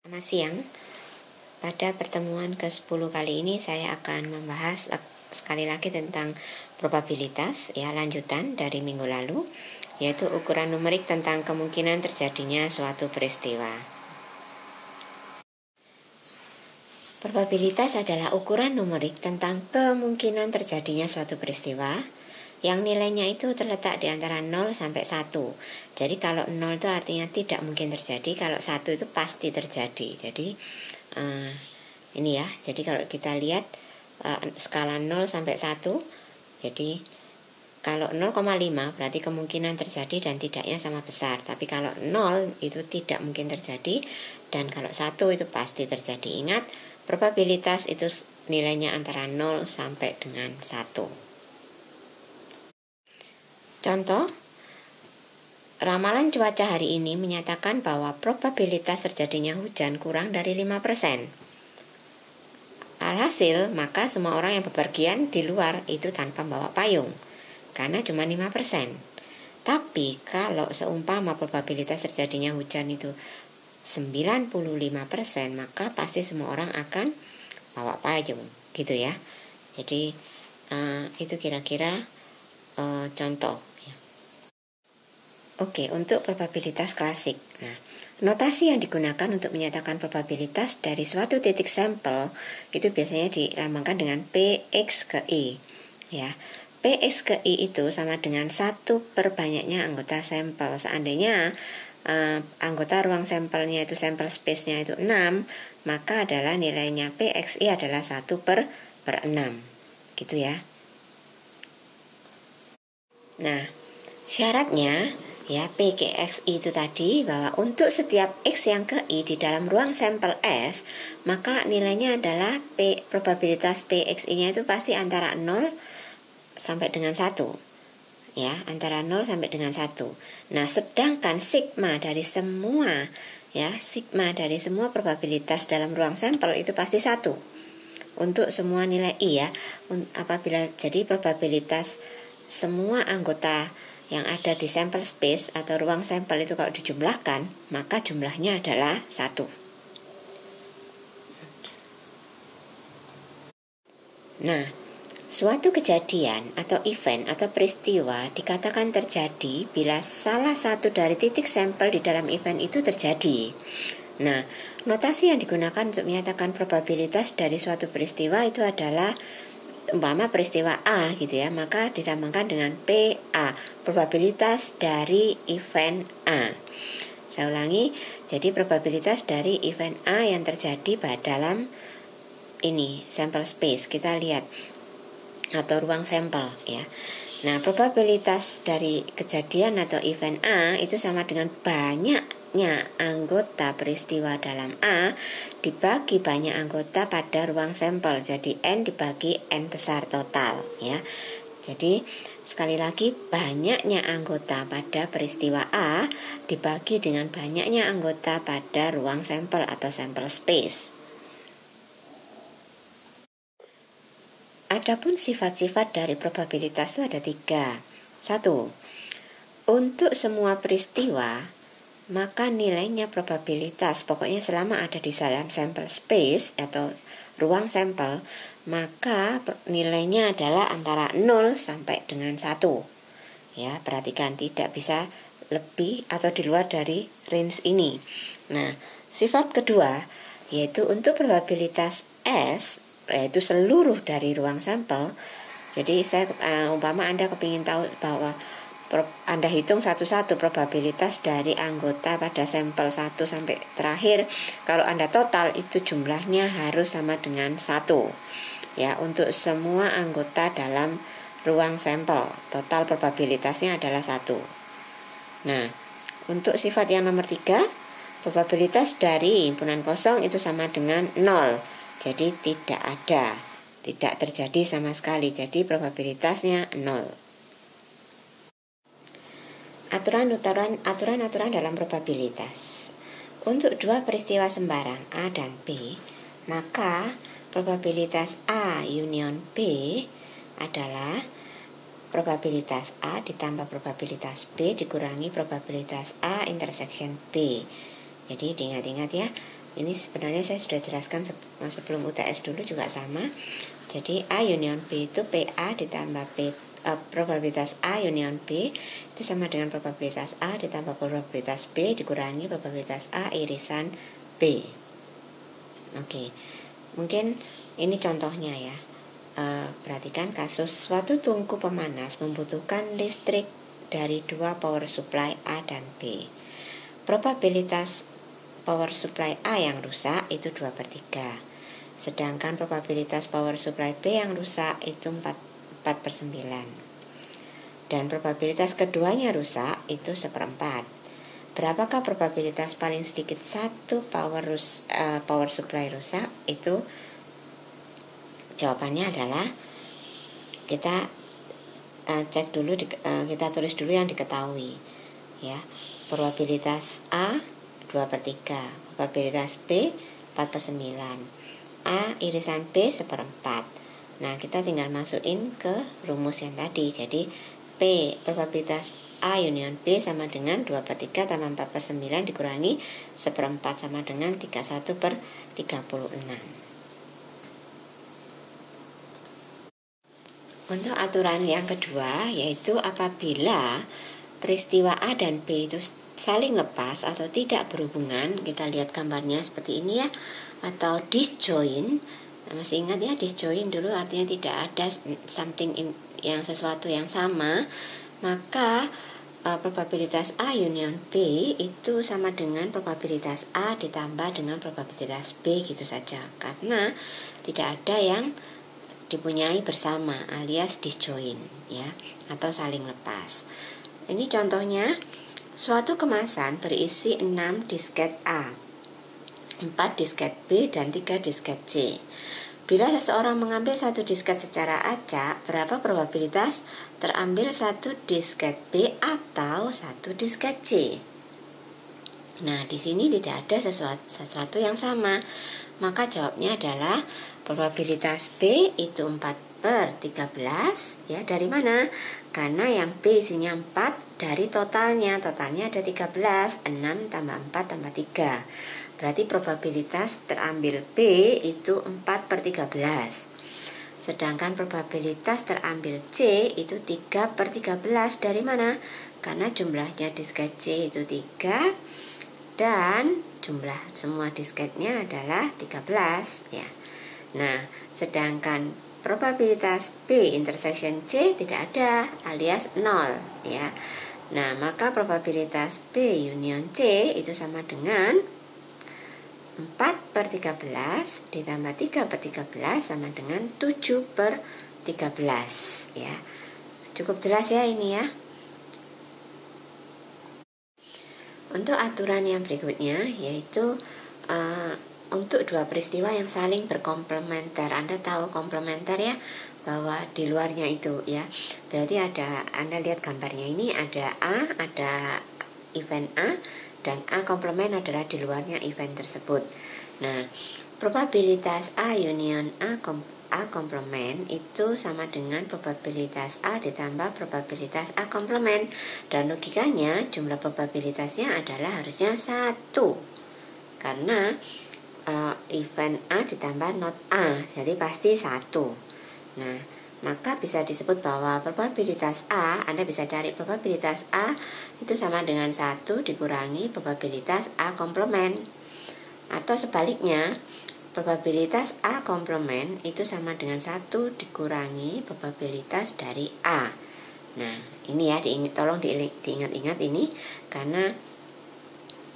Selamat siang. Pada pertemuan ke-10 kali ini saya akan membahas sekali lagi tentang probabilitas, ya, lanjutan dari minggu lalu, yaitu ukuran numerik tentang kemungkinan terjadinya suatu peristiwa. Probabilitas adalah ukuran numerik tentang kemungkinan terjadinya suatu peristiwa yang nilainya itu terletak di antara 0 sampai 1. Jadi kalau 0 itu artinya tidak mungkin terjadi, kalau 1 itu pasti terjadi. Jadi ini ya, jadi kalau kita lihat skala 0 sampai 1, jadi kalau 0,5 berarti kemungkinan terjadi dan tidaknya sama besar. Tapi kalau 0 itu tidak mungkin terjadi, dan kalau 1 itu pasti terjadi. Ingat, probabilitas itu nilainya antara 0 sampai dengan 1. Contoh, ramalan cuaca hari ini menyatakan bahwa probabilitas terjadinya hujan kurang dari 5%. Alhasil, maka semua orang yang bepergian di luar itu tanpa bawa payung, karena cuma 5%. Tapi kalau seumpama probabilitas terjadinya hujan itu 95%, maka pasti semua orang akan bawa payung, gitu ya. Jadi itu kira-kira contoh. Oke, untuk probabilitas klasik. Nah, notasi yang digunakan untuk menyatakan probabilitas dari suatu titik sampel itu biasanya dilambangkan dengan Px ke I. Ya, Px ke I itu sama dengan 1 per banyaknya anggota sampel. Seandainya anggota ruang sampelnya itu, sampel space-nya itu 6, maka adalah nilainya Pxi adalah 1 per 6. Gitu ya. Nah, syaratnya ya, Pxi itu tadi bahwa untuk setiap X yang ke I di dalam ruang sampel S, maka nilainya adalah probabilitas Pxi-nya itu pasti antara 0 sampai dengan 1. Ya, antara 0 sampai dengan 1. Nah, sedangkan sigma dari semua probabilitas dalam ruang sampel itu pasti 1. Untuk semua nilai I ya, apabila jadi probabilitas semua anggota yang ada di sampel space atau ruang sampel itu kalau dijumlahkan, maka jumlahnya adalah 1. Nah, suatu kejadian atau event atau peristiwa dikatakan terjadi bila salah satu dari titik sampel di dalam event itu terjadi. Nah, notasi yang digunakan untuk menyatakan probabilitas dari suatu peristiwa itu adalah umpama peristiwa A gitu ya, maka dilambangkan dengan PA, probabilitas dari event A. Saya ulangi, jadi probabilitas dari event A yang terjadi pada dalam ini sample space, kita lihat, atau ruang sampel ya. Nah, probabilitas dari kejadian atau event A itu sama dengan banyaknya anggota peristiwa dalam A dibagi banyak anggota pada ruang sampel. Jadi N dibagi N besar total ya. Jadi sekali lagi, banyaknya anggota pada peristiwa A dibagi dengan banyaknya anggota pada ruang sampel atau sampel space. Adapun sifat-sifat dari probabilitas itu ada 3. 1. Untuk semua peristiwa, maka nilainya probabilitas, pokoknya selama ada di dalam sampel space atau ruang sampel, maka nilainya adalah antara 0 sampai dengan 1. Ya, perhatikan, tidak bisa lebih atau di luar dari range ini. Nah, sifat kedua yaitu untuk probabilitas S, yaitu seluruh dari ruang sampel. Jadi saya umpama Anda kepingin tahu bahwa Anda hitung satu-satu probabilitas dari anggota pada sampel 1 sampai terakhir. Kalau Anda total itu jumlahnya harus sama dengan 1. Ya, untuk semua anggota dalam ruang sampel, total probabilitasnya adalah 1. Nah, untuk sifat yang nomor 3, probabilitas dari himpunan kosong itu sama dengan 0. Jadi tidak terjadi sama sekali. Jadi probabilitasnya 0. Aturan-aturan dalam probabilitas. Untuk dua peristiwa sembarang A dan B, maka probabilitas A union B adalah probabilitas A ditambah probabilitas B dikurangi probabilitas A intersection B. Jadi diingat-ingat ya, Ini sebenarnya saya sudah jelaskan sebelum UTS dulu juga sama. Jadi A union B itu PA ditambah probabilitas A union B itu sama dengan probabilitas A ditambah probabilitas B dikurangi probabilitas A irisan B. Oke, mungkin ini contohnya ya. Perhatikan kasus suatu tungku pemanas membutuhkan listrik dari dua power supply A dan B. Probabilitas power supply A yang rusak itu 2/3. Sedangkan probabilitas power supply B yang rusak itu 4/9. Dan probabilitas keduanya rusak itu 1/4. Berapakah probabilitas paling sedikit satu power supply rusak? Itu jawabannya adalah kita cek dulu, kita tulis dulu yang diketahui ya. Probabilitas A 2/3, probabilitas B 4/9, A irisan B 1/4. Nah, kita tinggal masukin ke rumus yang tadi. Jadi P probabilitas A union B sama dengan 2/3 tambah 4/9 dikurangi 1/4 sama dengan 31/36. Untuk aturan yang kedua, yaitu apabila peristiwa A dan B itu saling lepas atau tidak berhubungan, kita lihat gambarnya seperti ini ya, atau disjoint. Masih ingat ya, disjoint dulu artinya tidak ada sesuatu yang sama, maka probabilitas A union B itu sama dengan probabilitas A ditambah dengan probabilitas B gitu saja, karena tidak ada yang dipunyai bersama alias disjoint ya, atau saling lepas. Ini contohnya, suatu kemasan berisi 6 disket A, 4 disket B, dan 3 disket C. Bila seseorang mengambil satu disket secara acak, berapa probabilitas terambil satu disket B atau satu disket C? Nah, di sini tidak ada sesuatu yang sama. Maka jawabnya adalah probabilitas B itu 4/13 ya. Dari mana? Karena yang B isinya 4 dari totalnya ada 13, 6 tambah 4 tambah 3. Berarti probabilitas terambil B itu 4/13. Sedangkan probabilitas terambil C itu 3/13. Dari mana? Karena jumlahnya disket C itu 3 dan jumlah semua disketnya adalah 13 ya. Nah, sedangkan probabilitas B intersection C tidak ada alias 0 ya. Nah, maka probabilitas B union C itu sama dengan 4/13 ditambah 3/13 sama dengan 7/13 ya. Cukup jelas ya ini ya. Untuk aturan yang berikutnya, yaitu untuk dua peristiwa yang saling berkomplementer. Anda tahu komplementer ya, bahwa di luarnya itu ya. Berarti Anda lihat gambarnya ini, ada A, ada event A, dan A komplement adalah di luarnya event tersebut. Nah, probabilitas A union A komplement itu sama dengan probabilitas A ditambah probabilitas A komplement, dan logikanya jumlah probabilitasnya adalah harusnya 1 karena event A ditambah not A, jadi pasti 1. Nah, maka bisa disebut bahwa probabilitas A, Anda bisa cari probabilitas A itu sama dengan 1 dikurangi probabilitas A komplement, atau sebaliknya probabilitas A komplement itu sama dengan 1 dikurangi probabilitas dari A. Nah, ini ya, tolong diingat-ingat ini, karena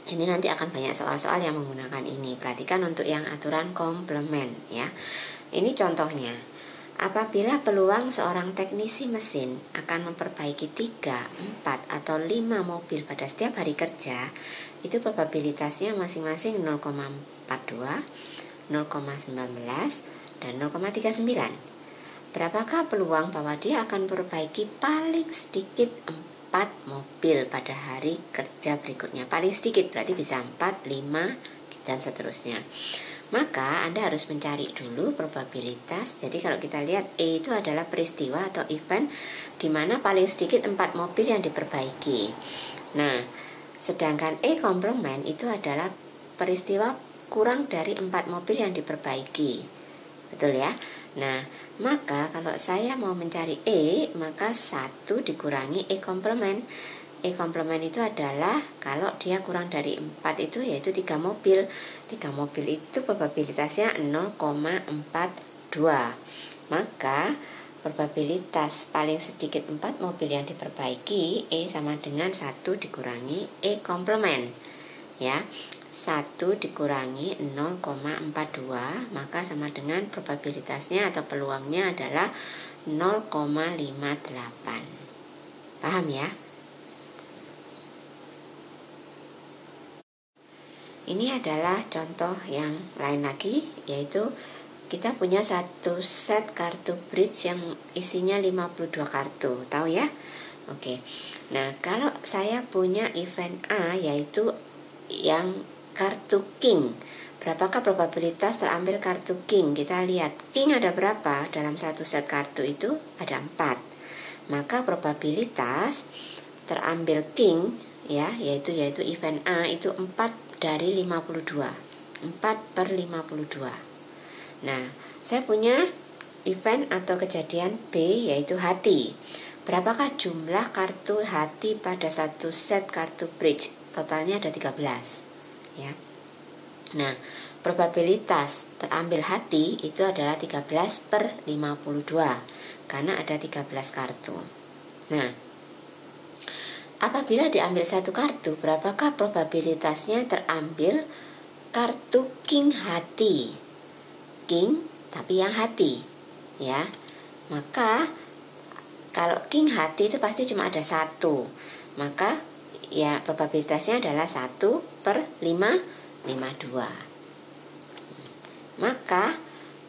ini nanti akan banyak soal-soal yang menggunakan ini. Perhatikan untuk yang aturan komplement ya. Ini contohnya. Apabila peluang seorang teknisi mesin akan memperbaiki 3, 4, atau 5 mobil pada setiap hari kerja, itu probabilitasnya masing-masing 0,42, 0,19, dan 0,39. Berapakah peluang bahwa dia akan memperbaiki paling sedikit 4 mobil pada hari kerja berikutnya? Paling sedikit berarti bisa 4, 5, dan seterusnya. Maka Anda harus mencari dulu probabilitas. Jadi kalau kita lihat E itu adalah peristiwa atau event di mana paling sedikit 4 mobil yang diperbaiki. Nah, sedangkan E komplement itu adalah peristiwa kurang dari 4 mobil yang diperbaiki. Betul ya? Nah, maka kalau saya mau mencari E, maka 1 dikurangi E komplement. E komplement itu adalah kalau dia kurang dari 4 itu yaitu 3 mobil. 3 mobil itu probabilitasnya 0,42. Maka probabilitas paling sedikit 4 mobil yang diperbaiki, E sama dengan 1 dikurangi E komplement. Ya. 1 dikurangi 0,42 maka sama dengan probabilitasnya atau peluangnya adalah 0,58. Paham ya? Ini adalah contoh yang lain lagi, yaitu kita punya satu set kartu bridge yang isinya 52 kartu. Tahu ya? Oke. Nah, kalau saya punya event A, yaitu yang kartu king, berapakah probabilitas terambil kartu king? Kita lihat king ada berapa dalam satu set kartu itu, ada 4. Maka probabilitas terambil king ya, yaitu event A itu 4 dari 52. 4/52. Nah, saya punya event atau kejadian B, yaitu hati. Berapakah jumlah kartu hati pada satu set kartu bridge? Totalnya ada 13. Ya. Nah, probabilitas terambil hati itu adalah 13/52 karena ada 13 kartu. Nah, apabila diambil satu kartu, berapakah probabilitasnya terambil kartu king hati? King tapi yang hati, ya. Maka kalau king hati itu pasti cuma ada 1. Maka ya probabilitasnya adalah 1/552. Maka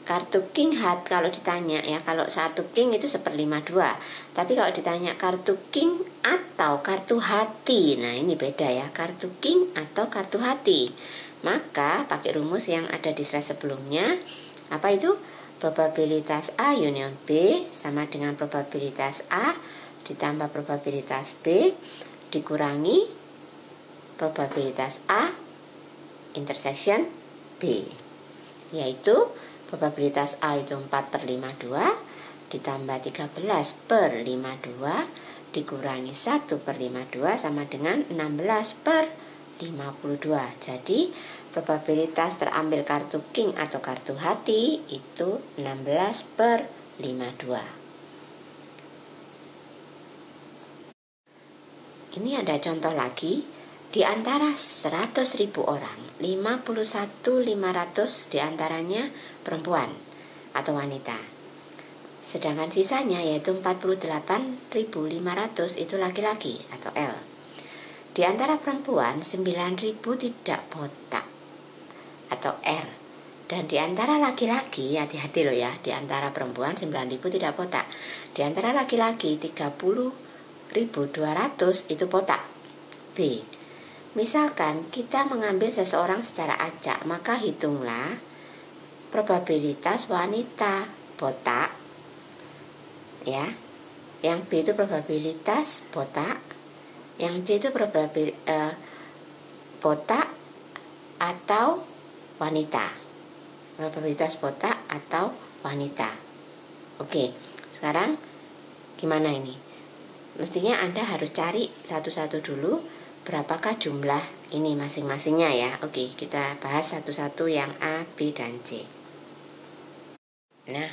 kartu king hat kalau ditanya ya, kalau satu king itu 1/52. Tapi kalau ditanya kartu king atau kartu hati, nah ini beda ya, kartu king atau kartu hati. Maka pakai rumus yang ada di slide sebelumnya. Apa itu? Probabilitas A union B sama dengan probabilitas A ditambah probabilitas B dikurangi probabilitas A intersection B, yaitu probabilitas A itu 4/52 ditambah 13/52 dikurangi 1/52 sama dengan 16/52. Jadi probabilitas terambil kartu king atau kartu hati itu 16/52. Ini ada contoh lagi. Di antara 100.000 orang, 51.500 diantaranya perempuan atau wanita. Sedangkan sisanya yaitu 48.500 itu laki-laki atau L. Di antara perempuan 9.000 tidak botak atau R. Dan di antara laki-laki, hati-hati loh ya, di antara perempuan 9.000 tidak botak. Di antara laki-laki 30.200 itu botak. B. Misalkan kita mengambil seseorang secara acak, maka hitunglah probabilitas wanita botak ya. Yang B itu probabilitas botak, yang C itu probabilitas botak atau wanita. Probabilitas botak atau wanita. Oke, sekarang gimana ini? Mestinya Anda harus cari satu-satu dulu berapakah jumlah ini masing-masingnya ya. Oke, kita bahas satu-satu yang A, B, dan C. Nah,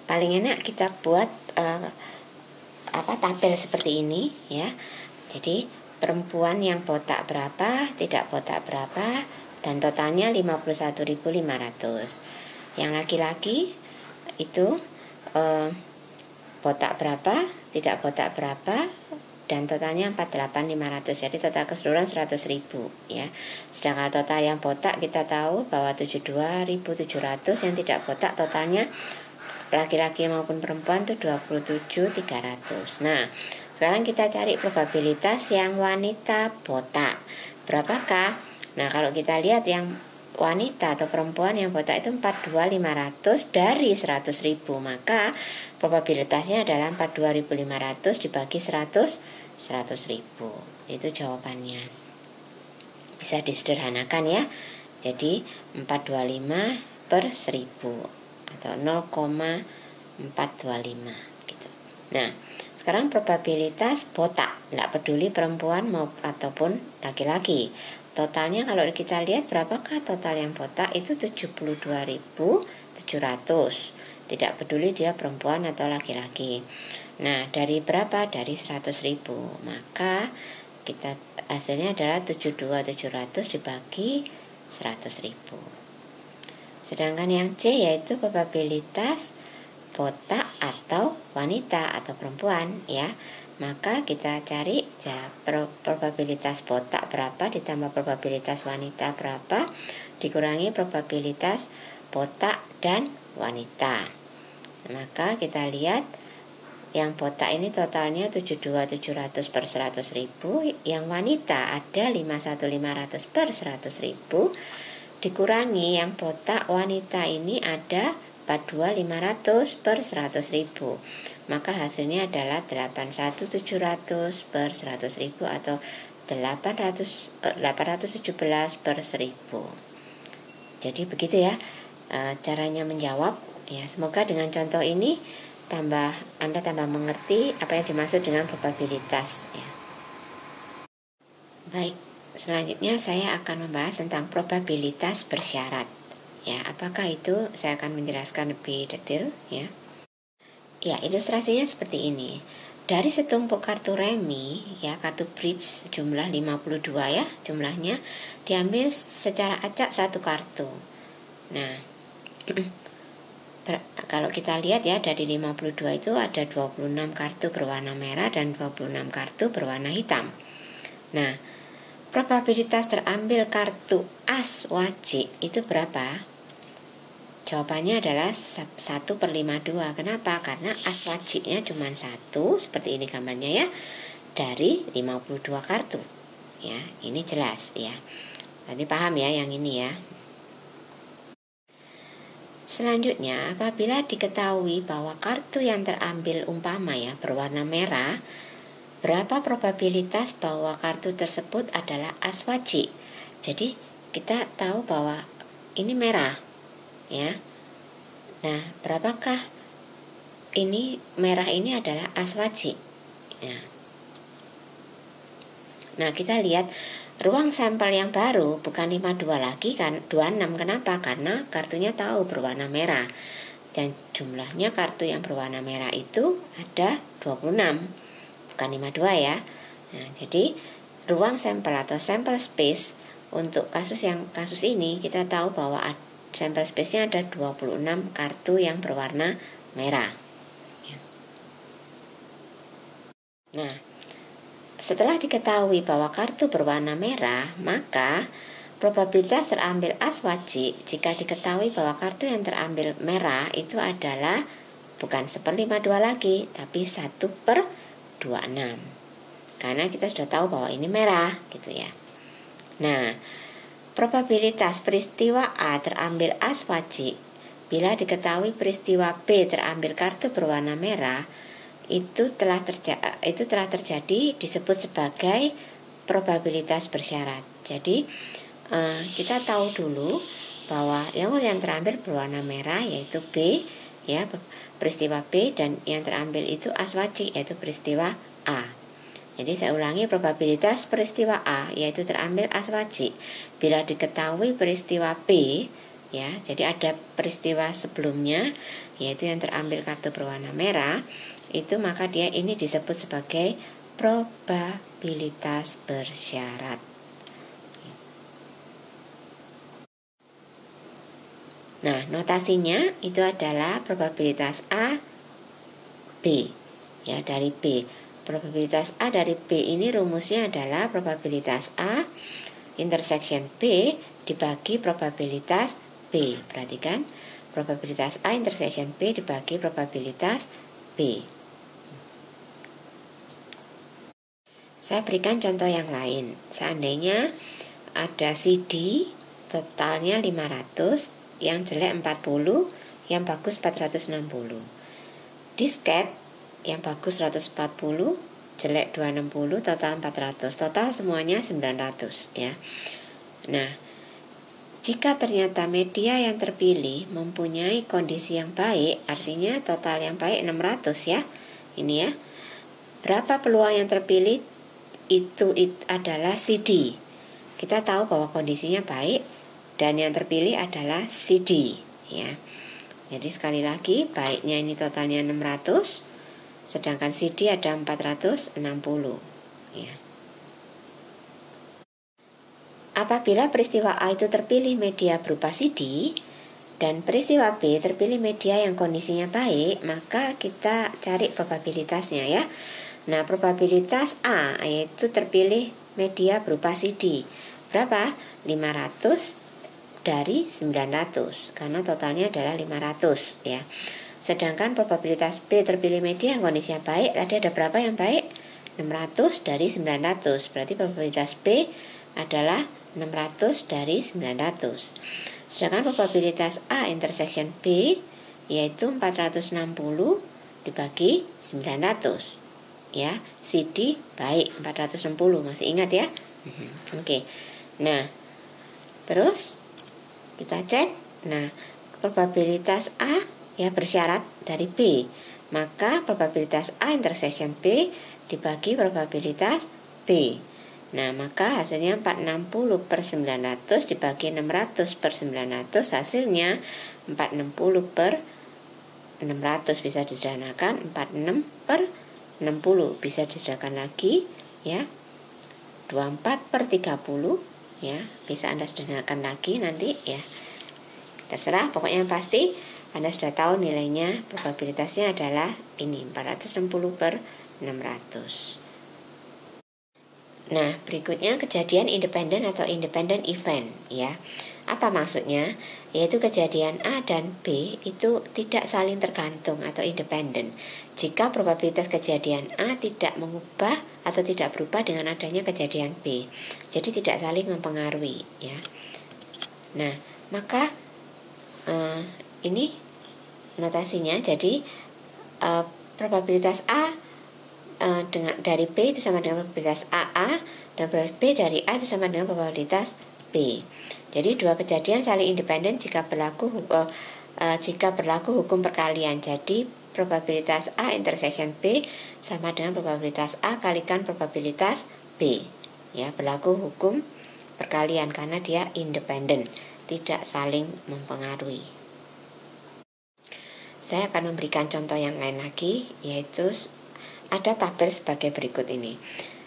paling enak kita buat tabel seperti ini ya. Jadi perempuan yang botak berapa, tidak botak berapa, dan totalnya 51.500. Yang laki-laki itu botak berapa, tidak botak berapa, dan totalnya 48.500. Jadi total keseluruhan 100.000 ya. Sedangkan total yang botak kita tahu bahwa 72.700, yang tidak botak totalnya laki-laki maupun perempuan itu 27.300. Nah, sekarang kita cari probabilitas yang wanita botak. Berapakah? Nah, kalau kita lihat yang wanita atau perempuan yang botak itu 42.500 dari 100.000, maka probabilitasnya adalah 42.500 dibagi 100.000. Itu jawabannya. Bisa disederhanakan ya. Jadi 425 per 1000 atau 0,425 gitu. Nah, sekarang probabilitas botak, tidak peduli perempuan ataupun laki-laki. Totalnya kalau kita lihat berapakah total yang botak itu 72.700. Tidak peduli dia perempuan atau laki-laki. Nah, dari berapa? Dari 100.000. Maka kita hasilnya adalah 72.700 dibagi 100.000. Sedangkan yang C yaitu probabilitas botak atau wanita atau perempuan ya. Maka kita cari ya, probabilitas botak berapa ditambah probabilitas wanita berapa dikurangi probabilitas botak dan wanita. Maka kita lihat yang botak ini totalnya 72.700 per 100.000, yang wanita ada 51.500 per 100.000 dikurangi yang botak wanita ini ada 42.500 per 100.000. Maka hasilnya adalah 81.700 per 100.000 atau 817 per 1000. Jadi begitu ya caranya menjawab ya. Semoga dengan contoh ini Anda tambah mengerti apa yang dimaksud dengan probabilitas ya. Baik, selanjutnya saya akan membahas tentang probabilitas bersyarat. Ya, apakah itu? Saya akan menjelaskan lebih detail ya. Ya, ilustrasinya seperti ini. Dari setumpuk kartu remi, ya, kartu bridge jumlah 52 ya, jumlahnya diambil secara acak satu kartu. Nah, kalau kita lihat ya, dari 52 itu ada 26 kartu berwarna merah dan 26 kartu berwarna hitam. Nah, probabilitas terambil kartu as wajik itu berapa? Jawabannya adalah 1/52. Kenapa? Karena as wajiknya cuma 1, seperti ini gambarnya ya, dari 52 kartu. Ya, ini jelas ya. Tadi paham ya yang ini ya. Selanjutnya, apabila diketahui bahwa kartu yang terambil umpama ya berwarna merah, berapa probabilitas bahwa kartu tersebut adalah as wajik? Jadi kita tahu bahwa ini merah ya. Nah, berapakah ini merah ini adalah as wajik ya. Nah, kita lihat ruang sampel yang baru bukan 52 lagi kan, 26. Kenapa? Karena kartunya tahu berwarna merah. Dan jumlahnya kartu yang berwarna merah itu ada 26. Bukan 52 ya. Nah, jadi ruang sampel atau sample space untuk kasus ini kita tahu bahwa sample space-nya ada 26 kartu yang berwarna merah. Nah, setelah diketahui bahwa kartu berwarna merah, maka probabilitas terambil as wajik jika diketahui bahwa kartu yang terambil merah itu adalah bukan 1/52 lagi, tapi 1/26. Karena kita sudah tahu bahwa ini merah gitu ya. Nah, probabilitas peristiwa A terambil as wajik bila diketahui peristiwa B terambil kartu berwarna merah itu telah terjadi disebut sebagai probabilitas bersyarat. Jadi kita tahu dulu bahwa yang terambil berwarna merah yaitu B ya, peristiwa B, dan yang terambil itu as wajik yaitu peristiwa A. Jadi saya ulangi, probabilitas peristiwa A yaitu terambil as wajik bila diketahui peristiwa B ya, jadi ada peristiwa sebelumnya yaitu yang terambil kartu berwarna merah itu, maka dia ini disebut sebagai probabilitas bersyarat. Nah, notasinya itu adalah probabilitas A B ya, dari B. Probabilitas A dari B ini rumusnya adalah probabilitas A intersection B dibagi probabilitas B. Perhatikan, probabilitas A intersection B dibagi probabilitas B. Saya berikan contoh yang lain. Seandainya ada CD totalnya 500, yang jelek 40, yang bagus 460. Disket yang bagus 140, jelek 260, total 400. Total semuanya 900 ya. Nah, Jika ternyata media yang terpilih mempunyai kondisi yang baik, artinya total yang baik 600 ya. Ini ya. Berapa peluang yang terpilih? Itu adalah CD. Kita tahu bahwa kondisinya baik dan yang terpilih adalah CD ya. Jadi sekali lagi, baiknya ini totalnya 600, sedangkan CD ada 460 ya. Apabila peristiwa A itu terpilih media berupa CD dan peristiwa B terpilih media yang kondisinya baik, maka kita cari probabilitasnya ya. Nah, probabilitas A yaitu terpilih media berupa CD. Berapa? 500 dari 900 karena totalnya adalah 500 ya. Sedangkan probabilitas B terpilih media yang kondisinya baik, tadi ada berapa yang baik? 600 dari 900. Berarti probabilitas B adalah 600 dari 900. Sedangkan probabilitas A intersection B yaitu 460 dibagi 900 ya. CD baik 460, masih ingat ya? Oke. Nah, terus kita cek. Nah, probabilitas A ya bersyarat dari B, maka probabilitas A intersection B dibagi probabilitas B. Nah, maka hasilnya 460 per 900 dibagi 600 per 900, hasilnya 460 per 600 bisa disederhanakan, 46 per 60 bisa disederhanakan lagi ya, 24 per 30 ya, bisa Anda sederhanakan lagi nanti ya, terserah, pokoknya yang pasti Anda sudah tahu nilainya, probabilitasnya adalah ini 460 per 600. Nah, berikutnya kejadian independen atau independent event ya. Apa maksudnya? Yaitu kejadian A dan B itu tidak saling tergantung atau independen. Jika probabilitas kejadian A tidak mengubah atau tidak berubah dengan adanya kejadian B, jadi tidak saling mempengaruhi ya. Nah, maka ini notasinya. Jadi probabilitas A dari B itu sama dengan probabilitas AA, dan probabilitas B dari A itu sama dengan probabilitas B. Jadi dua kejadian saling independen jika berlaku hukum perkalian. Jadi probabilitas A intersection B sama dengan probabilitas A kalikan probabilitas B ya, berlaku hukum perkalian karena dia independen, tidak saling mempengaruhi. Saya akan memberikan contoh yang lain lagi, yaitu ada tabel sebagai berikut ini.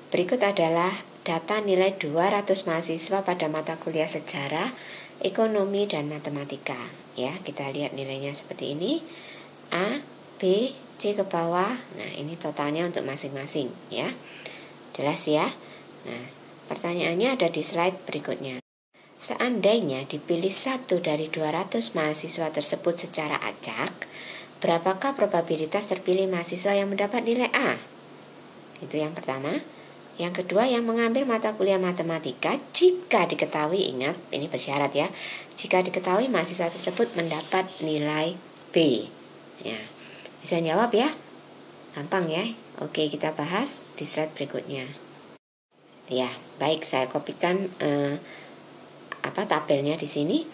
Berikut adalah data nilai 200 mahasiswa pada mata kuliah sejarah, ekonomi, dan matematika ya. Kita lihat nilainya seperti ini, A, B, C ke bawah. Nah, ini totalnya untuk masing-masing ya. Jelas ya? Nah, pertanyaannya ada di slide berikutnya. Seandainya dipilih 1 dari 200 mahasiswa tersebut secara acak, berapakah probabilitas terpilih mahasiswa yang mendapat nilai A? Itu yang pertama. Yang kedua, yang mengambil mata kuliah matematika jika diketahui, ingat ini bersyarat ya, jika diketahui mahasiswa tersebut mendapat nilai B ya. Bisa jawab ya? Gampang ya? Oke, kita bahas di slide berikutnya. Ya, baik, saya kopikan tabelnya di sini.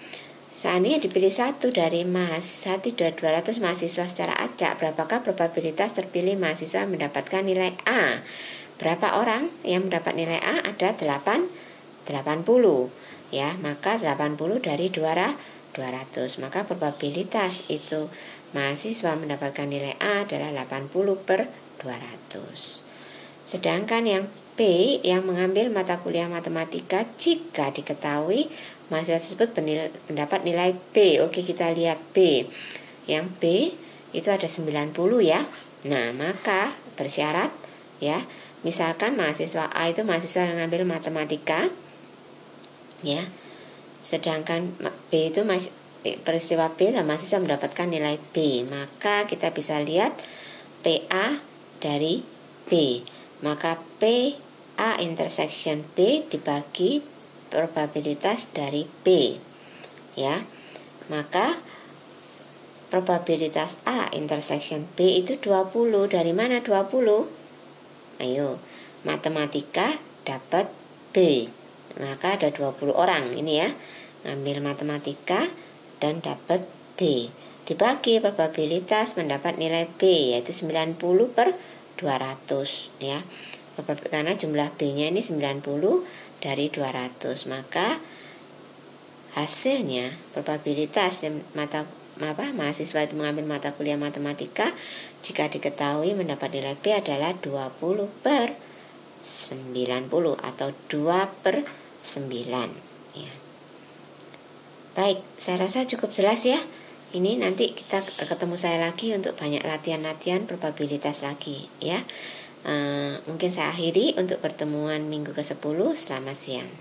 Seandainya dipilih 1 dari 200 mahasiswa secara acak, berapakah probabilitas terpilih mahasiswa mendapatkan nilai A? Berapa orang yang mendapat nilai A? Ada 80 ya, maka 80 dari 200, maka probabilitas itu mahasiswa mendapatkan nilai A adalah 80 per 200. Sedangkan yang B, yang mengambil mata kuliah matematika jika diketahui mahasiswa tersebut mendapat nilai B. Oke, kita lihat B. Yang B itu ada 90 ya. Nah, maka bersyarat ya, misalkan mahasiswa A itu mahasiswa yang mengambil matematika ya, sedangkan B itu peristiwa B dan mahasiswa mendapatkan nilai B, maka kita bisa lihat PA dari B, maka PA intersection B dibagi probabilitas dari B ya, maka probabilitas A intersection B itu 20. Dari mana 20? Ayo, matematika dapat B, maka ada 20 orang ini ya. ngambil matematika dan dapat B. Dibagi probabilitas mendapat nilai B yaitu 90 per 200 ya. Karena jumlah B-nya ini 90 dari 200, maka hasilnya probabilitas mahasiswa itu mengambil mata kuliah matematika jika diketahui mendapat nilai B adalah 20 per 90 atau 2 per 9 ya. Baik, saya rasa cukup jelas ya. Ini nanti kita ketemu saya lagi untuk banyak latihan-latihan probabilitas lagi ya. Mungkin saya akhiri untuk pertemuan minggu ke-10. Selamat siang.